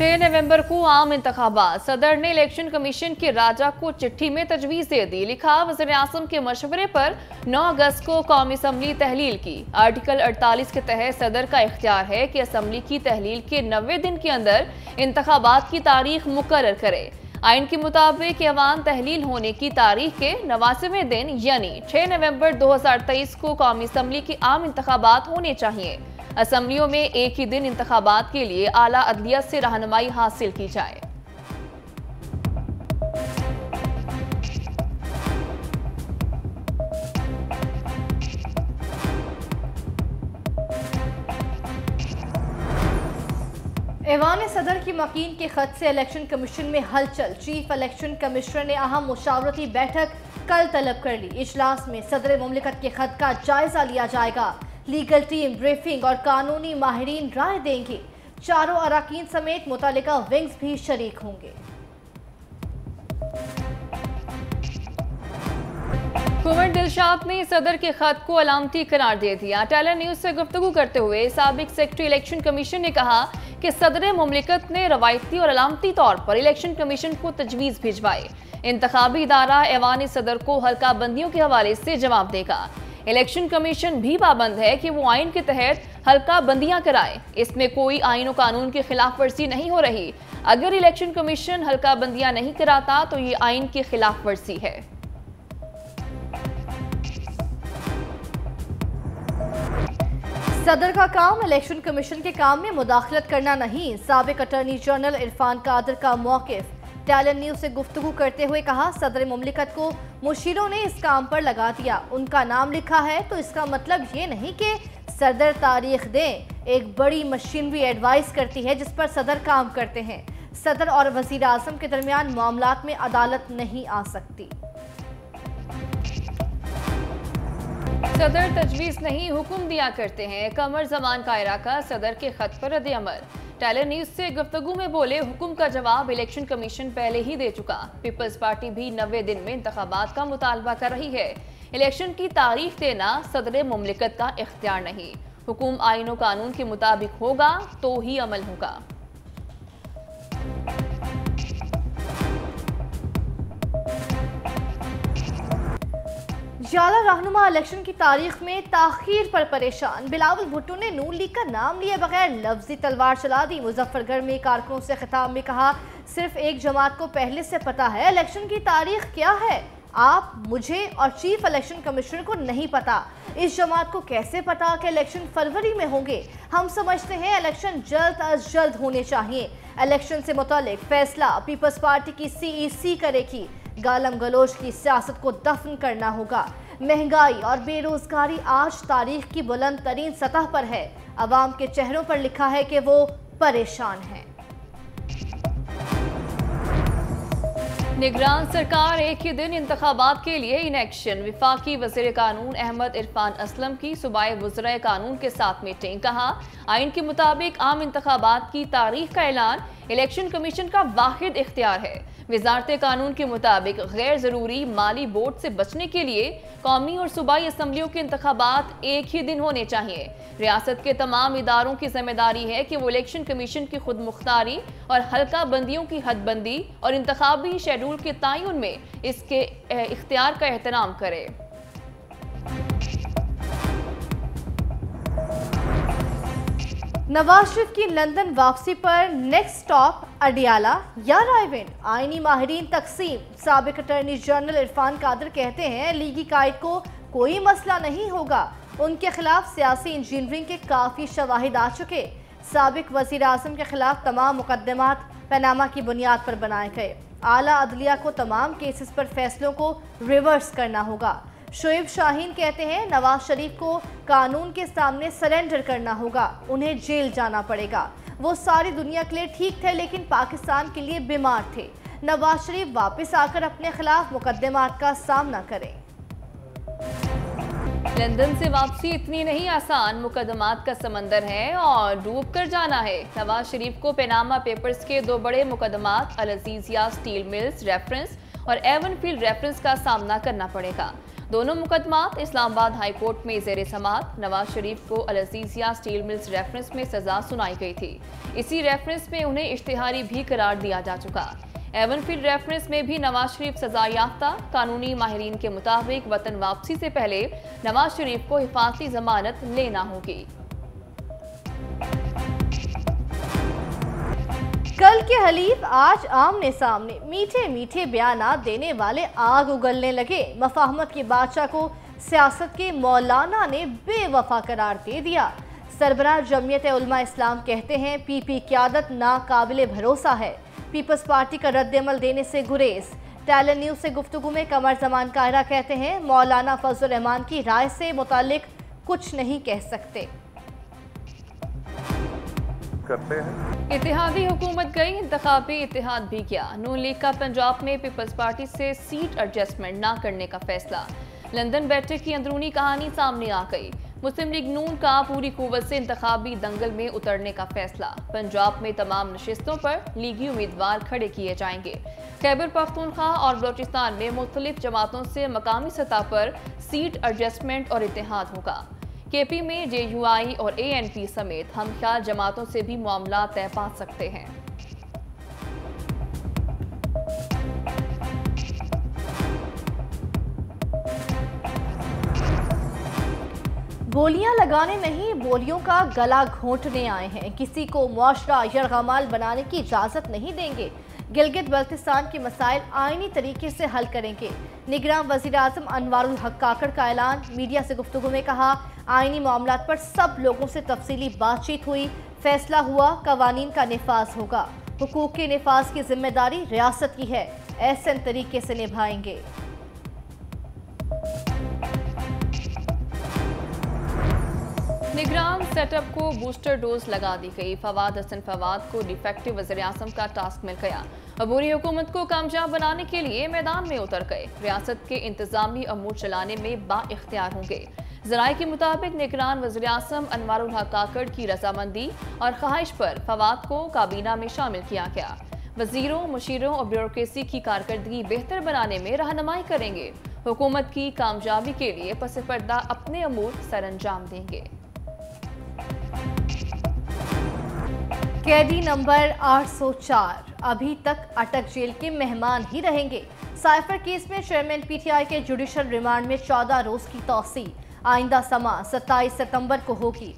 6 नवंबर को आम इंतखाबात। सदर ने इलेक्शन कमीशन के राजा को चिट्ठी में तजवीज़ दे दी। लिखा, वज़ीर-ए-आज़म के मशवरे पर 9 अगस्त को कौमी असम्बली तहलील की। आर्टिकल 48 के तहत सदर का इख्तियार है कि असम्बली की तहलील के 90 दिन के अंदर इंतखाबात की तारीख मुकर्रर करे। आइन के मुताबिक ऐवान तहलील होने की तारीख के 89वें दिन यानी 6 नवंबर 2023 को कौमी असम्बली के आम इंतखाबात होने चाहिए। असम्बलियों में एक ही दिन इंतखाबात के लिए आला अदलिया से रहनुमाई हासिल की जाए। ऐवान सदर की मकीन के खत से इलेक्शन कमीशन में हलचल। चीफ इलेक्शन कमिश्नर ने अहम मुशावरती बैठक कल तलब कर ली। इजलास में सदर मुमलिकत के खत का जायजा लिया जाएगा। लीगल टीम ब्रीफिंग और कानूनी माहिरीन राय देंगे। चारों अराकीन समेत मुतालिका विंग्स भी शरीक होंगे। कुंवर दिलशाद ने सदर के खत को अलामती करार दे दिया। टेलर न्यूज से गुफ्तगू करते हुए साबिक सेक्रेटरी इलेक्शन कमीशन ने कहा कि सदर मुमलिकत ने रवायती और अलामती तौर पर इलेक्शन कमीशन को तजवीज़ भिजवाई। इंतखाबी इदारा ऐवान सदर को हल्का बंदियों के हवाले से जवाब देगा। इलेक्शन कमीशन भी पाबंद है कि वो आइन के तहत हल्का बंदियां कराए। इसमें कोई आइन और कानून की खिलाफ वर्जी नहीं हो रही। अगर इलेक्शन कमीशन हल्का बंदियां नहीं कराता तो ये आइन की खिलाफ वर्जी है। सदर का काम इलेक्शन कमीशन के काम में मुदाखलत करना नहीं। साबिक अटॉर्नी जनरल इरफान कादर का मौक़िफ़। टैलेंट न्यूज से गुफ्तगू करते हुए कहा, सदर मुमलिकत को मुशीरों ने इस काम पर लगा दिया। उनका नाम लिखा है तो इसका मतलब ये नहीं कि सदर तारीख दें। एक बड़ी मशीनरी एडवाइस करती है जिस पर सदर काम करते हैं। सदर और वजीर आजम के दरमियान मामलात में अदालत नहीं आ सकती। सदर तजवीज़ नहीं हुक्म दिया करते हैं। कमर जमान कायरा का सदर के खत पर रद्द अमल। टेलर न्यूज से गुफ्तगू में बोले, हुक्म का जवाब इलेक्शन कमीशन पहले ही दे चुका। पीपल्स पार्टी भी 90 दिन में इंतखाबात का मुतालबा कर रही है। इलेक्शन की तारीख देना सदर मुमलिकत का इख्तियार नहीं। हुक्म आइन और कानून के मुताबिक होगा तो ही अमल होगा। जाला रहनुमा इलेक्शन की तारीख में ताखीर पर परेशान। बिलावल भुट्टो ने नून लीग का नाम लिए बगैर लफ्जी तलवार चला दी। मुजफ्फरगढ़ में कारकुनों से खिताब में कहा, सिर्फ एक जमात को पहले से पता है इलेक्शन की तारीख क्या है। आप, मुझे और चीफ इलेक्शन कमिश्नर को नहीं पता। इस जमात को कैसे पता कि इलेक्शन फरवरी में होंगे। हम समझते हैं इलेक्शन जल्द अज जल्द होने चाहिए। इलेक्शन से मुतालिक फैसला पीपल्स पार्टी की CEC करेगी। गालम गलोच की सियासत को दफन करना होगा। महंगाई और बेरोजगारी आज तारीख की बुलंद तरीन सतह पर है। अवाम के चेहरों पर लिखा है कि वो परेशान हैं। निगरान सरकार एक ही दिन इंतखाबात के लिए इन एक्शन। विफाकी वज़ीर कानून अहमद इरफान असलम की सूबाई वज़राए कानून के साथ मीटिंग। कहा, आइन के मुताबिक आम इंतखाबात की तारीख का ऐलान इलेक्शन कमीशन का वाहिद इख्तियार है। वजारत कानून के मुताबिक गैर ज़रूरी माली बोर्ड से बचने के लिए कौमी और सूबाई असम्बलियों के इंतखाबात एक ही दिन होने चाहिए। रियासत के तमाम इदारों की जिम्मेदारी है कि वो इलेक्शन कमीशन की खुद मुख्तारी और हल्का बंदियों की हदबंदी और इंतखाबी शेड्यूल के तयन में इसके इख्तियार का एहतराम करे। नवाज शरीफ की लंदन वापसी पर नेक्स्ट स्टॉप अडियाला या रायविंड। आईनी माहिरीन तकसीम। साबिक अटॉर्नी जनरल इरफान कादर कहते हैं, लीगी कायद को कोई मसला नहीं होगा। उनके खिलाफ सियासी इंजीनियरिंग के काफ़ी शवाहिद आ चुके। साबिक वज़ीर आज़म के खिलाफ तमाम मुकदमात पनामा की बुनियाद पर बनाए गए। आला अदलिया को तमाम केसेस पर फैसलों को रिवर्स करना होगा। शोएब शाहीन कहते हैं, नवाज शरीफ को कानून के सामने सरेंडर करना होगा। उन्हें जेल जाना पड़ेगा। वो सारी दुनिया के लिए ठीक थे लेकिन पाकिस्तान के लिए बीमार थे। नवाज शरीफ वापस आकर अपने खिलाफ मुकदमात का सामना करें। लंदन से वापसी इतनी नहीं आसान। मुकदमात का समंदर है और डूब कर जाना है। नवाज शरीफ को पनामा पेपर्स के 2 बड़े मुकदमात अल अजीजिया स्टील मिल्स रेफरेंस और एवनफील्ड रेफरेंस का सामना करना पड़ेगा। दोनों मुकदमात इस्लामाबाद हाई कोर्ट में जेर समाअत। नवाज शरीफ को अल अजीजिया स्टील मिल्स रेफरेंस में सजा सुनाई गई थी। इसी रेफरेंस में उन्हें इश्तिहारी भी करार दिया जा चुका। एवनफील्ड रेफरेंस में भी नवाज शरीफ सजा याफ्ता। कानूनी माहिरीन के मुताबिक वतन वापसी से पहले नवाज शरीफ को हिफाजती जमानत लेना होगी। कल के हलीफ आज आमने सामने मीठे मीठे बयानात देने वाले आग उगलने लगे। मफाहमत के बादशाह को सियासत के मौलाना ने बेवफा करार दे दिया। सरबराह जमीयत उलमा इस्लाम कहते हैं पीपी क़यादत नाकाबिले भरोसा है। पीपल्स पार्टी का रद्द-ए-अमल देने से गुरेज। टैलेंट न्यूज से गुफ्तगू में कमर जमान कायरा कहते हैं मौलाना फजल रहमान की राय से मुतालिक कुछ नहीं कह सकते। करते हैं इत्तेहादी हुकूमत गई, इंतखाबी इत्तेहाद भी किया। नून लीग का पंजाब में पीपल्स पार्टी से सीट एडजस्टमेंट ना करने का फैसला। लंदन बैठक की अंदरूनी कहानी सामने आ गई। मुस्लिम लीग नून का पूरी कुव्वत से इंतखाबी दंगल में उतरने का फैसला। पंजाब में तमाम नशिस्तों पर लीगी उम्मीदवार खड़े किए जाएंगे। खैबर पख्तूनख्वा और बलोचिस्तान में मुख्तलिफ जमातों से मकामी सतह पर सीट एडजस्टमेंट और इत्तेहाद होगा। केपी में JUI और ANP समेत हमख्याल जमातों से भी मामला तय पा सकते हैं। बोलियां लगाने नहीं, बोलियों का गला घोंटने आए हैं। किसी को मुआशरा यरगमाल बनाने की इजाजत नहीं देंगे। गिलगित बल्तिस्तान के मसाइल आईनी तरीके से हल करेंगे। निगरान वजीर आजम अनवारुल हक काकड़ का ऐलान। मीडिया से गुफ्तगू में कहा आईनी मामलात पर सब लोगों से तफसीली बातचीत हुई। फैसला हुआ कवानीन का निफाज होगा। हुकूक के निफाज की जिम्मेदारी रियासत की है। ऐसे तरीके से निभाएंगे। निगरान सेटअप को बूस्टर डोज लगा दी गई। फवाद हसन फवाद को डिफेक्टिव वज़ीर आज़म का टास्क मिल गया। अबूरी हुकूमत को कामयाब बनाने के लिए मैदान में उतर गए। रियासत के इंतजामी अमूर चलाने में बाइख्तियार होंगे। ज़राए के मुताबिक निगरान वज़ीर आज़म अनवारुल हक काकड़ की रजामंदी और ख्वाहिश पर फवाद को काबीना में शामिल किया गया। वज़ीरों, मुशीरों और ब्यूरोक्रेसी की कारकर्दगी बेहतर बनाने में रहनुमाई करेंगे। हुकूमत की कामयाबी के लिए पस पर्दा अपने अमूर सरअंजाम देंगे। कैदी नंबर 804 अभी तक अटक जेल के मेहमान ही रहेंगे। साइफर केस में चेयरमैन PTI के जुडिशल रिमांड में 14 रोज की तौसी। आइंदा समा 27 सितंबर को होगी।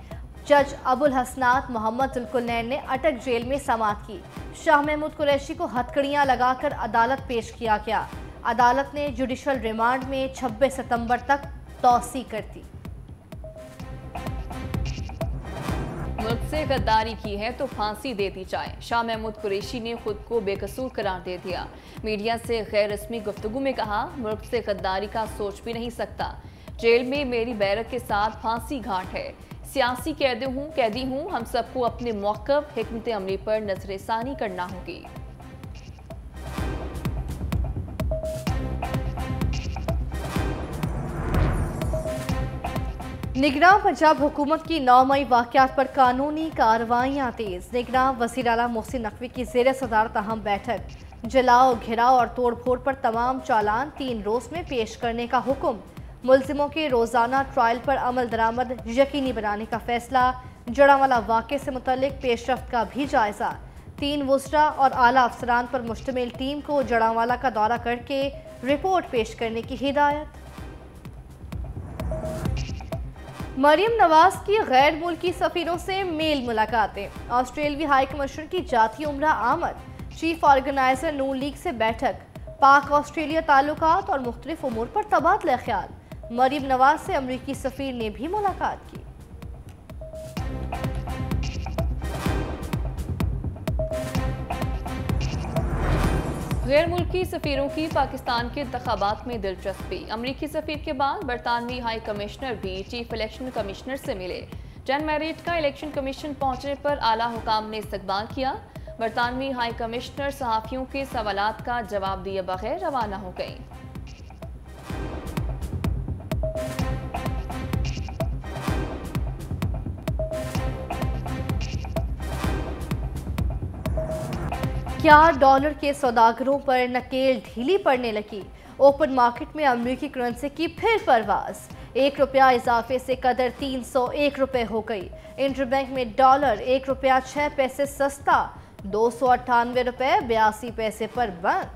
जज अबुल हसनात मोहम्मद जुल्कुलनैन ने अटक जेल में समाअत की। शाह महमूद कुरैशी को हथकड़ियां लगाकर अदालत पेश किया गया। अदालत ने जुडिशल रिमांड में 26 सितंबर तक तौसी कर दी। मुल्क से गद्दारी की है तो फांसी दे दी जाए। शाह महमूद कुरैशी ने खुद को बेकसूर करार दे दिया। मीडिया से गैर रस्मी गुफ्तगू में कहा मुल्क से गद्दारी का सोच भी नहीं सकता। जेल में मेरी बैरक के साथ फांसी घाट है। सियासी कैदी हूँ। हम सबको अपने मौक़िफ़ हिकमत अमली पर नजरसानी करना होगी। निगरान पंजाब हुकूमत की 9 मई वाक़यात पर कानूनी कार्रवाइयाँ तेज। निगरान वज़ीर आला मोहसिन नकवी की ज़ेर सदारत अहम बैठक। जलाओ, घिराव और तोड़फोड़ पर तमाम चालान 3 रोज़ में पेश करने का हुक्म। मुलजिमों के रोज़ाना ट्रायल पर अमल दरामद यकीनी बनाने का फैसला। जड़ांवाला वाक़े से मुतल्लिक पेशरफ्त का भी जायज़ा। 3 वज़रा और आला अफसरान पर मुश्तमिल टीम को जड़ांवाला का दौरा करके रिपोर्ट पेश करने की हिदायत। मरियम नवाज की गैर मुल्की सफ़ीरों से मेल मुलाकातें। ऑस्ट्रेलियाई हाई कमिश्नर की जाती उम्रा आमद। चीफ ऑर्गेनाइजर नून लीग से बैठक। पाक ऑस्ट्रेलिया ताल्लुकात और मुख्तलिफ उमूर पर तबादला ख्याल। मरियम नवाज से अमरीकी सफ़ीर ने भी मुलाकात की। गैर मुल्की सफ़ीरों की पाकिस्तान के इंतखाबात में दिलचस्पी। अमरीकी सफ़ीर के बाद बरतानवी हाई कमिश्नर भी चीफ इलेक्शन कमिश्नर से मिले। जन मैरिट का इलेक्शन कमीशन पहुंचने पर आला हुकाम ने इस्तकबाल किया। बरतानवी हाई कमिश्नर सहाफ़ियों के सवालात का जवाब दिए बगैर रवाना हो गई। क्या डॉलर के सौदागरों पर नकेल ढीली पड़ने लगी। ओपन मार्केट में अमेरिकी करेंसी की फिर परवाज, 1 रुपया इजाफे से कदर 301 रुपए हो गई। इंटरबैंक में डॉलर 1 रुपया 6 पैसे सस्ता, 298 रुपए 82 पैसे पर बंद।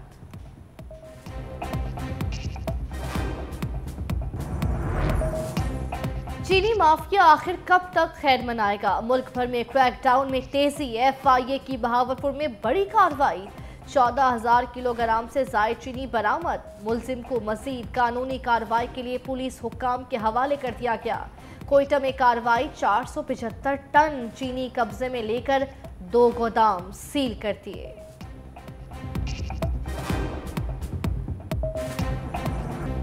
चीनी माफिया आखिर कब तक खैर मनाएगा? मुल्क भर में क्रैकडाउन में तेजी, FIA की बहावलपुर में बड़ी कार्रवाई, 14,000 किलोग्राम से जायद चीनी बरामद। मुलजिम को मजीद कानूनी कार्रवाई के लिए पुलिस हुक्काम के हवाले कर दिया गया। कोयटा में कार्रवाई, 475 टन चीनी कब्जे में लेकर 2 गोदाम सील कर दिए।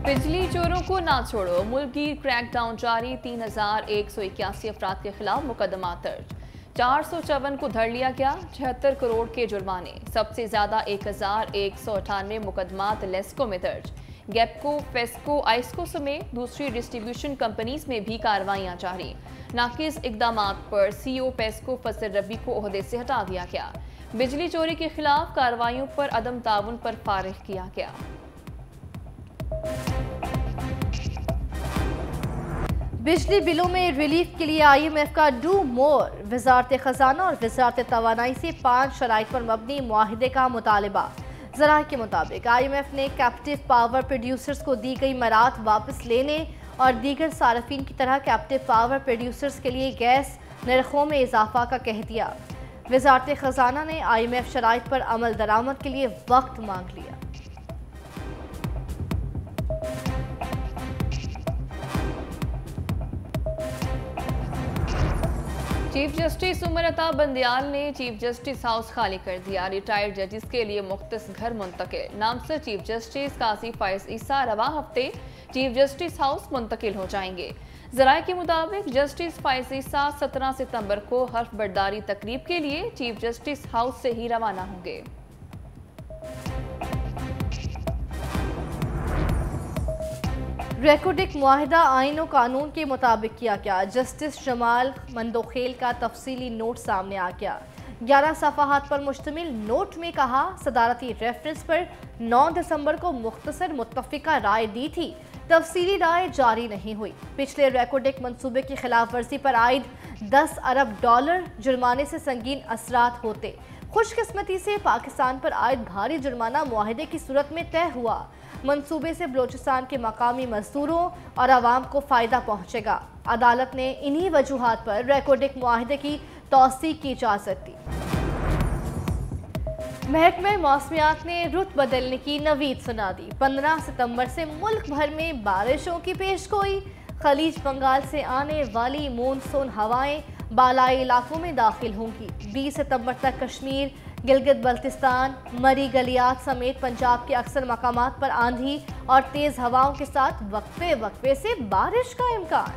बिजली चोरों को ना छोड़ो, मुल्की क्रैकडाउन जारी, 3,181 अफराद के खिलाफ मुकदमा दर्ज, 454 को धर लिया गया, 76 करोड़ के जुर्माने। सबसे ज्यादा 1,198 मुकदमात लेस्को में दर्ज। गैपको, फेस्को, आइस्को समेत दूसरी डिस्ट्रीब्यूशन कंपनीज में भी कार्रवाइयां जारी। नाकिस इकदामात पर CEO पेस्को फजल रबी को ओहदे से हटा दिया गया। बिजली चोरी के खिलाफ कार्रवाइयों पर अदम ताउन पर फारिग किया गया। बिजली बिलों में रिलीफ के लिए IMF का डू मोर, वजारत खजाना और वजारत तवानाई से 5 शराइत पर मबनी मुआहिदे का मुतालबा। ज़राए के मुताबिक IMF ने कैप्टिव पावर प्रोड्यूसर्स को दी गई मराहत वापस लेने और दीगर सार्फिन की तरह कैप्टिव पावर प्रोड्यूसर्स के लिए गैस नरखों में इजाफा का कह दिया। वजारत खजाना ने IMF शराइत पर अमल दरामद के लिए वक्त मांग लिया। चीफ जस्टिस उमर अता बंदियाल ने चीफ जस्टिस हाउस खाली कर दिया। रिटायर्ड जजेस के लिए मुख्तस घर मुंतकिल। नामजद चीफ जस्टिस काजी फायज ईसा रवा हफ्ते चीफ जस्टिस हाउस मुंतकिल हो जाएंगे। ज़राए के मुताबिक जस्टिस फायज ईसा 17 सितंबर को हर्फ बर्दारी तकरीब के लिए चीफ जस्टिस हाउस से ही रवाना होंगे। रेकोडिक मुआहिदा आईन और कानून के मुताबिक किया गया। जस्टिस जमाल मंदोखेल का तफसीली नोट सामने आ गया। 11 सफ़हात पर मुश्तमिल नोट में कहा, सदारती रेफरेंस पर 9 दिसंबर को मुख्तसर मुत्तफ़िका राय दी थी, तफसीली राय जारी नहीं हुई। पिछले रेकोडिक मंसूबे की खिलाफ वर्जी पर आयद 10 अरब डॉलर जुर्माने से संगीन असरात होते। खुशकिस्मती से पाकिस्तान पर आयद भारी जुर्माना मुआहिदे की सूरत में तय हुआ। मंसूबे से बलोचिस्तान के मकामी मजदूरों और आवाम को फ़ायदा पहुँचेगा। अदालत ने इन्हीं वजूहात पर रेकोडिक मुआहिदे की तौसीक की इजाज़त दी। महकमा मौसमियात ने रुत बदलने की नवीद सुना दी। 15 सितंबर से मुल्क भर में बारिशों की पेशगोई। खलीज बंगाल से आने वाली मानसून हवाएं बालाई इलाकों में दाखिल होंगी। 20 सितंबर तक कश्मीर, गिलगित बल्तिस्तान, मरी गलियात समेत पंजाब के अक्सर मकामात पर आंधी और तेज हवाओं के साथ वक्फे वक्फे से बारिश का इम्कान।